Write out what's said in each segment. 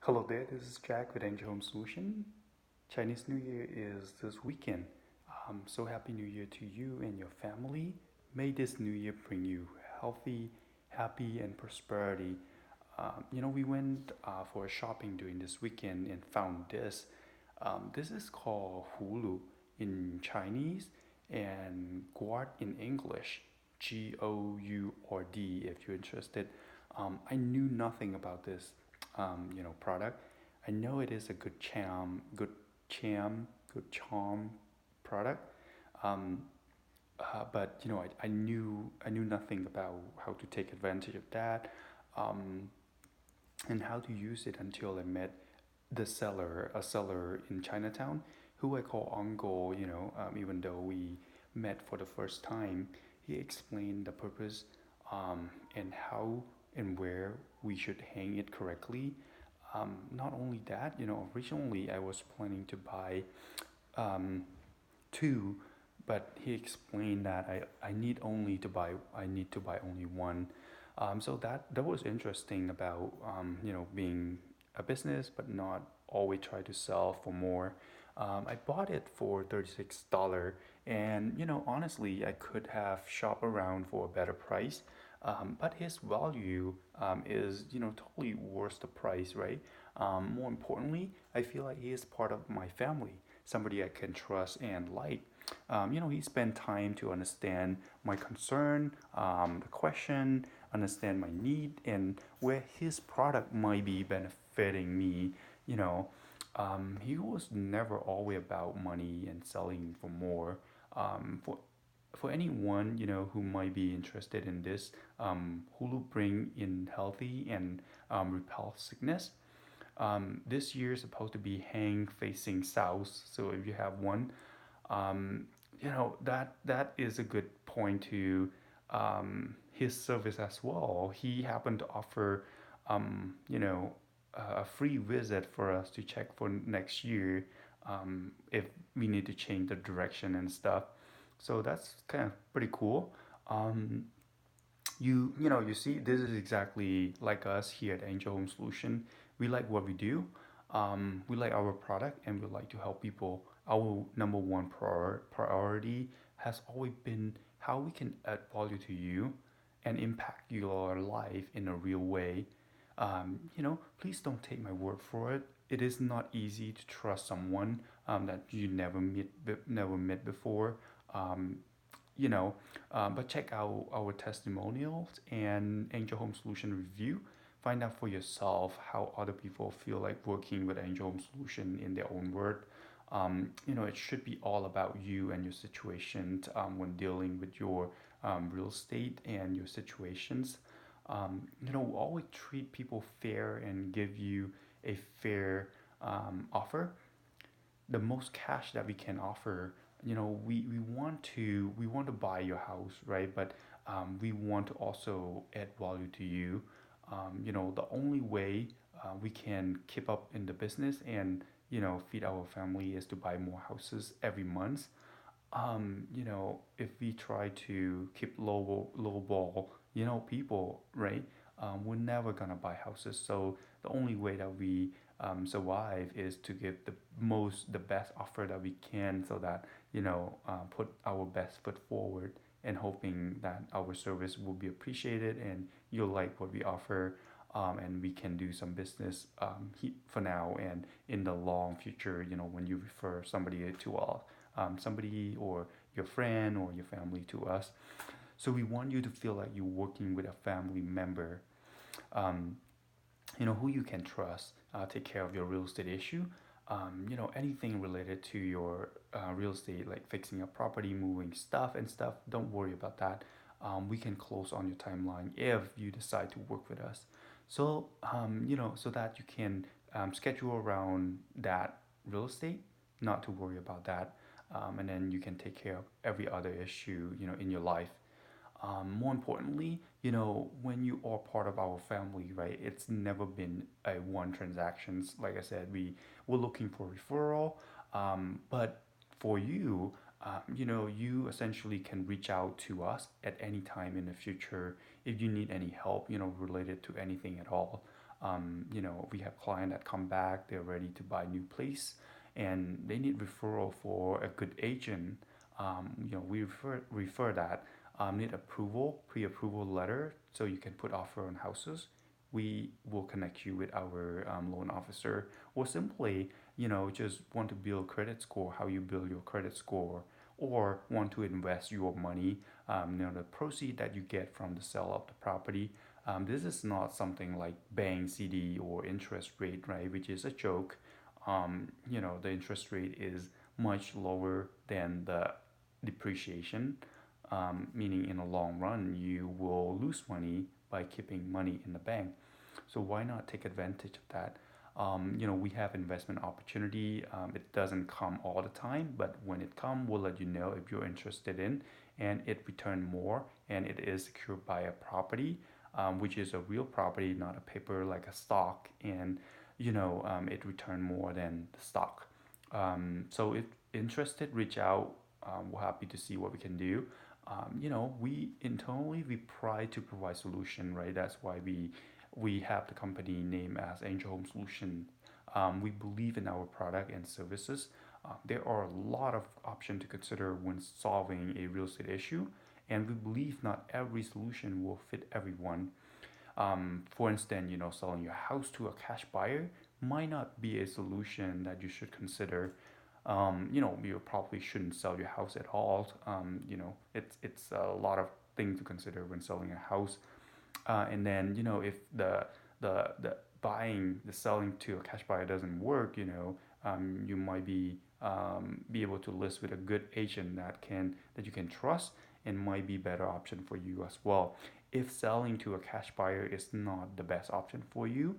Hello there, this is Jack with Angel Home Solution. Chinese New Year is this weekend. So happy New Year to you and your family. May this new year bring you healthy, happy, and prosperity. We went for a shopping during this weekend and found this. This is called Hulu in Chinese and Gourd in English. Gourd if you're interested. I knew nothing about this product. I know it is a good charm product. Um, but I knew nothing about how to take advantage of that, um, and how to use it until I met a seller in Chinatown, who I call uncle. Even though we met for the first time, he explained the purpose, and how and where we should hang it correctly. Not only that, originally I was planning to buy um, two, but he explained that I need to buy only one. So that was interesting about being a business, but not always try to sell for more. I bought it for $36, and honestly, I could have shopped around for a better price. But his value is totally worth the price, right? More importantly, I feel like he is part of my family, somebody I can trust and like. He spent time to understand my concern, the question, understand my need, and where his product might be benefiting me. You know, he was never always about money and selling for more. For anyone who might be interested in this, Hulu bring in healthy and repel sickness. This year is supposed to be hang facing south, so if you have one, that is a good point to his service as well. He happened to offer, a free visit for us to check for next year, if we need to change the direction and stuff. So that's kind of pretty cool. Um, you see, this is exactly like us here at Angel Home Solution. We like what we do. We like our product, and we like to help people. Our number one priority has always been how we can add value to you and impact your life in a real way. Please don't take my word for it. It is not easy to trust someone that you never met before. Um, but check out our testimonials and Angel Home Solution review. Find out for yourself how other people feel like working with Angel Home Solution in their own word. It should be all about you and your situation when dealing with your real estate and your situations. Always treat people fair and give you a fair offer, the most cash that we can offer. We want to buy your house, right? But we want to also add value to you. The only way we can keep up in the business and feed our family is to buy more houses every month. If we try to keep low ball, people, right? We're never gonna buy houses. So the only way that we survive is to give the best offer that we can, so that put our best foot forward, and hoping that our service will be appreciated and you'll like what we offer. And we can do some business for now and in the long future. When you refer somebody or your friend or your family to us. So we want you to feel like you're working with a family member, um, who you can trust, take care of your real estate issue. Anything related to your real estate, like fixing a property, moving stuff and stuff, don't worry about that. We can close on your timeline if you decide to work with us. So, so that you can schedule around that real estate, not to worry about that. And then you can take care of every other issue, in your life. More importantly, when you are part of our family, right? It's never been a one transactions. Like I said, we're looking for referral, but for you, you essentially can reach out to us at any time in the future if you need any help, related to anything at all. We have client that come back, they're ready to buy new place, and they need referral for a good agent. We refer that. Need approval, pre-approval letter, so you can put offer on houses. We will connect you with our loan officer, or simply, just want to build credit score. How you build your credit score, or want to invest your money. The proceed that you get from the sale of the property. This is not something like bank CD or interest rate, right? Which is a joke. The interest rate is much lower than the depreciation, meaning in the long run you will lose money by keeping money in the bank. So why not take advantage of that? We have investment opportunity. It doesn't come all the time, but when it comes, we'll let you know if you're interested in, and it return more, and it is secured by a property, which is a real property, not a paper like a stock, and it return more than the stock. So if interested, reach out. We're happy to see what we can do. We internally we try to provide solution, right? That's why we have the company name as Angel Home Solution. We believe in our product and services. There are a lot of options to consider when solving a real estate issue, and we believe not every solution will fit everyone. For instance, selling your house to a cash buyer might not be a solution that you should consider. You probably shouldn't sell your house at all. It's a lot of things to consider when selling a house. And then if the selling to a cash buyer doesn't work, you might be able to list with a good agent that you can trust, and might be better option for you as well. If selling to a cash buyer is not the best option for you,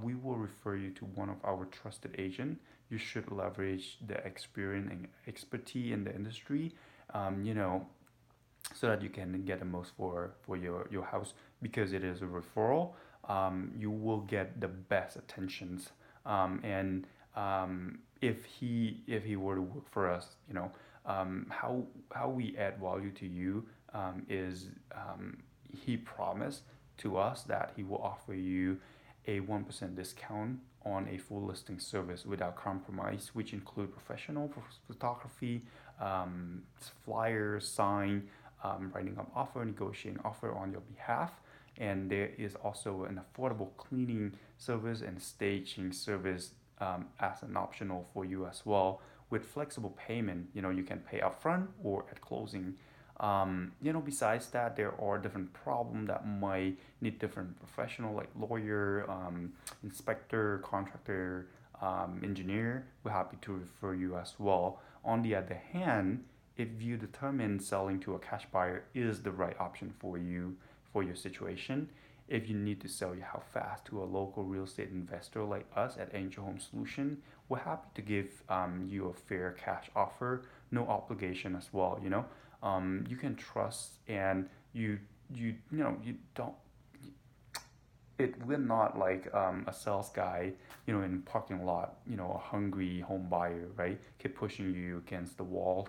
we will refer you to one of our trusted agent. You should leverage the experience and expertise in the industry, um, you know, so that you can get the most for your house, because it is a referral. You will get the best attentions, and if he were to work for us, how we add value to you, is, he promised to us that he will offer you a 1% discount on a full listing service without compromise, which include professional photography, um, flyers, sign, writing up offer, negotiating offer on your behalf. And there is also an affordable cleaning service and staging service, as an optional for you as well. With flexible payment, you can pay upfront or at closing. Besides that, there are different problems that might need different professional, like lawyer, inspector, contractor, engineer. We're happy to refer you as well. On the other hand, if you determine selling to a cash buyer is the right option for you for your situation, if you need to sell your house fast to a local real estate investor like us at Angel Home Solution, we're happy to give, you a fair cash offer, no obligation as well. You can trust, and you don't. It will not like, a sales guy, in parking lot, a hungry home buyer, right? Keep pushing you against the wall.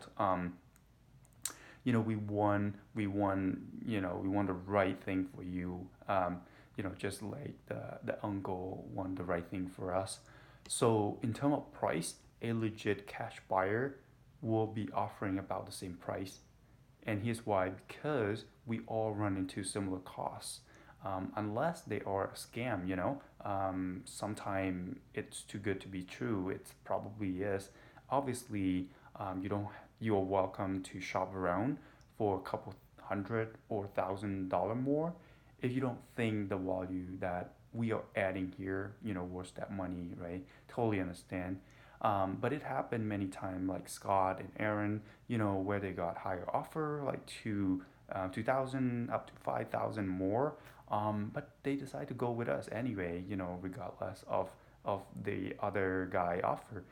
We want the right thing for you. Just like the uncle want the right thing for us. So in terms of price, a legit cash buyer will be offering about the same price. And here's why: because we all run into similar costs. Unless they are a scam, sometimes it's too good to be true. It probably is. Obviously, you don't. You are welcome to shop around for a couple hundred or $1,000 more. If you don't think the value that we are adding here, worth that money, right? Totally understand. But it happened many times, like Scott and Aaron, where they got higher offer, like 2,000 up to 5,000 more. But they decide to go with us anyway, regardless of the other guy offer.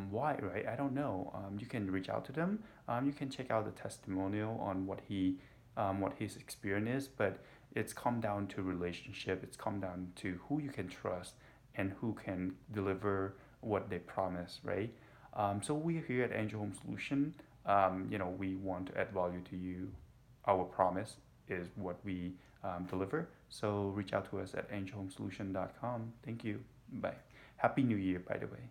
Why, right? I don't know. You can reach out to them. You can check out the testimonial on what his experience is. But it's come down to relationship. It's come down to who you can trust and who can deliver what they promise, right? So we're here at Angel Home Solution. We want to add value to you. Our promise is what we, deliver. So reach out to us at angelhomesolution.com. Thank you. Bye. Happy New Year, by the way.